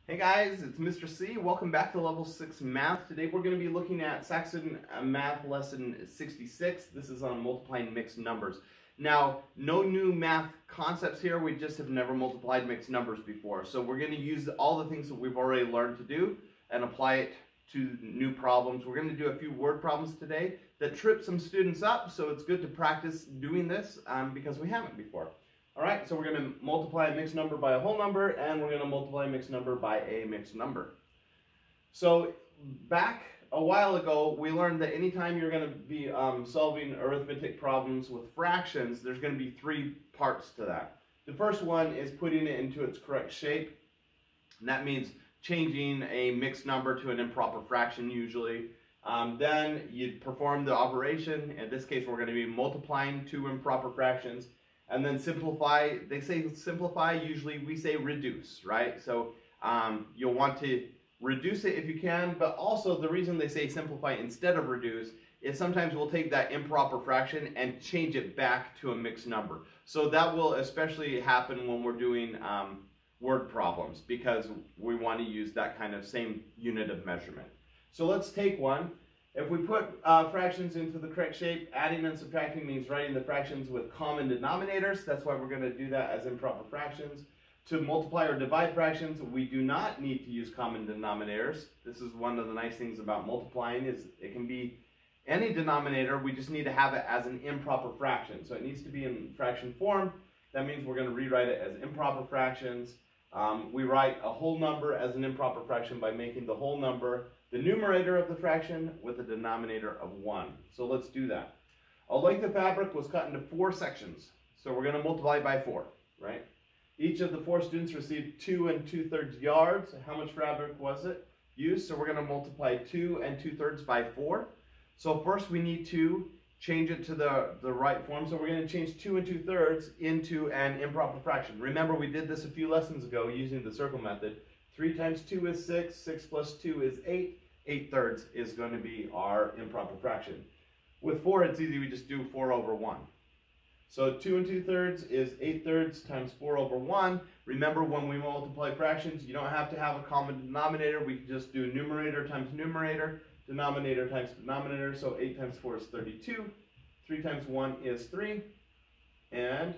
Hey guys, it's Mr. C. Welcome back to Level 6 Math. Today we're going to be looking at Saxon Math Lesson 66. This is on multiplying mixed numbers. Now, no new math concepts here. We just have never multiplied mixed numbers before. So we're going to use all the things that we've already learned to do and apply it to new problems. We're going to do a few word problems today that trip some students up. So it's good to practice doing this because we haven't before. All right, so we're going to multiply a mixed number by a whole number, and we're going to multiply a mixed number by a mixed number. So back a while ago, we learned that anytime you're going to be solving arithmetic problems with fractions, there's going to be three parts to that. The first one is putting it into its correct shape, and that means changing a mixed number to an improper fraction usually. Then you perform the operation. In this case, we're going to be multiplying two improper fractions. And then simplify. They say simplify, usually we say reduce, right? So you'll want to reduce it if you can, but also the reason they say simplify instead of reduce is sometimes we'll take that improper fraction and change it back to a mixed number. So that will especially happen when we're doing word problems because we want to use that kind of same unit of measurement. So let's take one. If we put fractions into the correct shape, adding and subtracting means writing the fractions with common denominators. That's why we're going to do that as improper fractions. To multiply or divide fractions, we do not need to use common denominators. This is one of the nice things about multiplying is it can be any denominator. We just need to have it as an improper fraction. So it needs to be in fraction form. That means we're going to rewrite it as improper fractions. We write a whole number as an improper fraction by making the whole number the numerator of the fraction with a denominator of 1. So let's do that. A length of fabric was cut into 4 sections. So we're going to multiply by 4, right? Each of the 4 students received 2 2/3 yards. How much fabric was it used? So we're going to multiply 2 2/3 by 4. So first we need to change it to the right form. So we're going to change 2 2/3 into an improper fraction. Remember, we did this a few lessons ago using the circle method. 3 times 2 is 6. 6 plus 2 is 8. 8/3 is going to be our improper fraction. With 4, it's easy. We just do 4 over 1. So 2 2/3 is 8/3 times 4 over 1. Remember, when we multiply fractions, you don't have to have a common denominator. We can just do numerator times numerator, denominator times denominator. So 8 times 4 is 32. 3 times 1 is 3. And,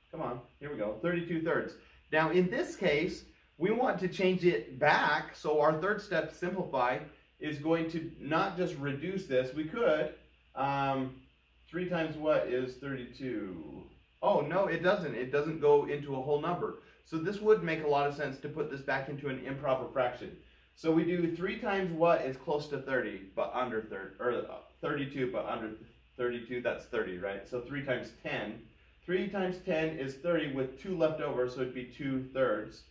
come on, here we go, 32/3. Now, in this case, we want to change it back, so our third step, simplify, is going to not just reduce this. We could, 3 times what is 32? Oh, no, it doesn't. It doesn't go into a whole number. So this would make a lot of sense to put this back into an improper fraction. So we do 3 times what is close to 30, but under 30, or 32, but under 32, that's 30, right? So 3 times 10. 3 times 10 is 30 with 2 left over, so it'd be 2/3.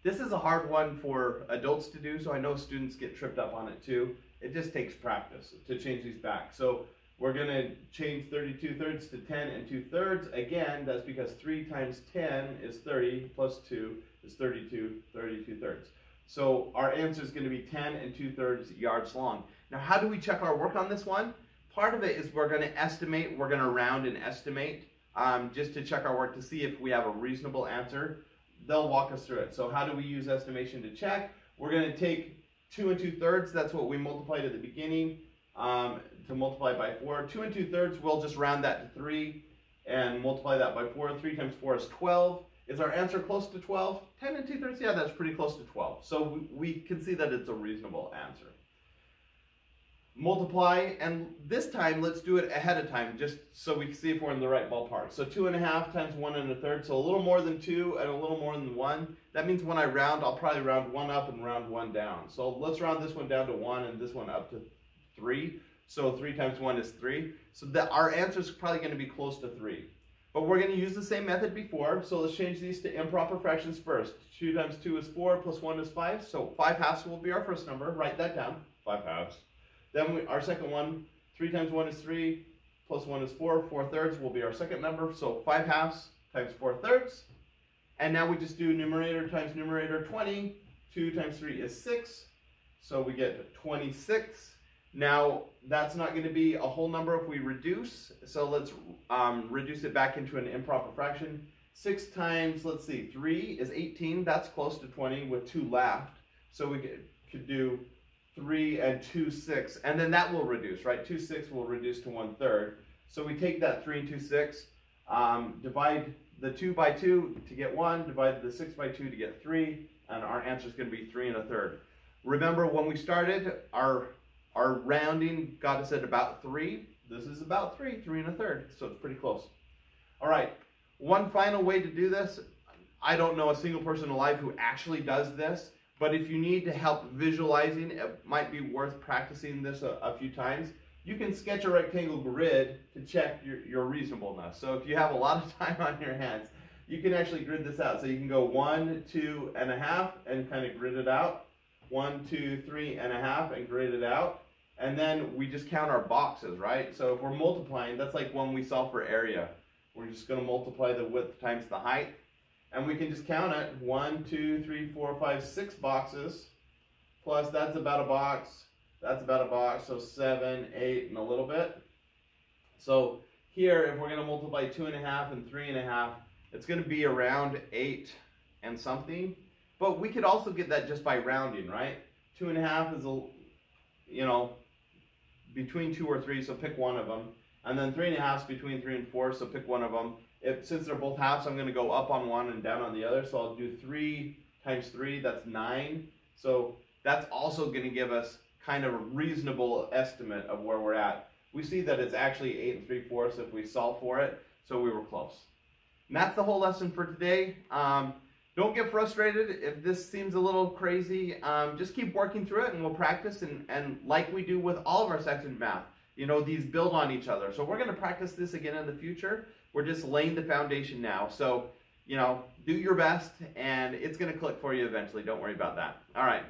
This is a hard one for adults to do, so I know students get tripped up on it too. It just takes practice to change these back. So we're going to change 32/3 to 10 2/3. Again, that's because 3 times 10 is 30, plus 2 is 32, 32/3. So our answer is going to be 10 2/3 yards long. Now, how do we check our work on this one? Part of it is we're going to estimate, we're going to round and estimate just to check our work to see if we have a reasonable answer. They'll walk us through it. So how do we use estimation to check? We're going to take 2 2/3, that's what we multiplied at the beginning, to multiply by 4. 2 2/3, we'll just round that to 3 and multiply that by 4. 3 times 4 is 12. Is our answer close to 12? 10 2/3, yeah, that's pretty close to 12. So we can see that it's a reasonable answer. Multiply, and this time let's do it ahead of time just so we can see if we're in the right ballpark. So 2 1/2 times 1 1/3, so a little more than 2 and a little more than 1. That means when I round, I'll probably round 1 up and round 1 down. So let's round this one down to 1 and this one up to 3. So 3 times 1 is 3. So that our answer is probably going to be close to 3. But we're going to use the same method before, so let's change these to improper fractions first. 2 times 2 is 4, plus 1 is 5, so 5/2 will be our first number. Write that down, 5/2. Then our second one, 3 times 1 is 3, plus 1 is 4, 4/3 will be our second number, so 5/2 times 4/3. And now we just do numerator times numerator, 20. 2 times 3 is 6, so we get 26. Now, that's not going to be a whole number if we reduce, so let's reduce it back into an improper fraction. 6 times, let's see, 3 is 18. That's close to 20 with 2 left. So we could do 3 and 2, 6. And then that will reduce, right? 2, 6 will reduce to 1/3. So we take that 3 and 2, 6, divide the 2 by 2 to get 1, divide the 6 by 2 to get 3, and our answer is going to be 3 1/3. Remember when we started, our rounding got us at about 3. This is about 3 1/3, so it's pretty close. All right, one final way to do this. I don't know a single person alive who actually does this, but if you need to help visualizing, it might be worth practicing this a few times. You can sketch a rectangle grid to check your reasonableness. So if you have a lot of time on your hands, you can actually grid this out. So you can go 1, 2 1/2 and kind of grid it out. 1, 2, 3 1/2 and grid it out. And then we just count our boxes, right? So if we're multiplying, that's like when we solve for area. We're just going to multiply the width times the height. And we can just count it. 1, 2, 3, 4, 5, 6 boxes. Plus that's about a box. That's about a box. So 7, 8, and a little bit. So here, if we're going to multiply 2 1/2 and 3 1/2, it's going to be around 8 and something. But we could also get that just by rounding, right? 2 1/2 is, between 2 or 3, so pick one of them. And then 3 1/2 is between 3 and 4, so pick one of them. Since they're both halves, I'm going to go up on one and down on the other. So I'll do 3 times 3, that's 9. So that's also going to give us kind of a reasonable estimate of where we're at. We see that it's actually 8 3/4 if we solve for it, so we were close. And that's the whole lesson for today. Don't get frustrated if this seems a little crazy. Just keep working through it and we'll practice. And like we do with all of our Saxon math, these build on each other. So we're going to practice this again in the future. We're just laying the foundation now. So, do your best and it's going to click for you eventually. Don't worry about that. All right.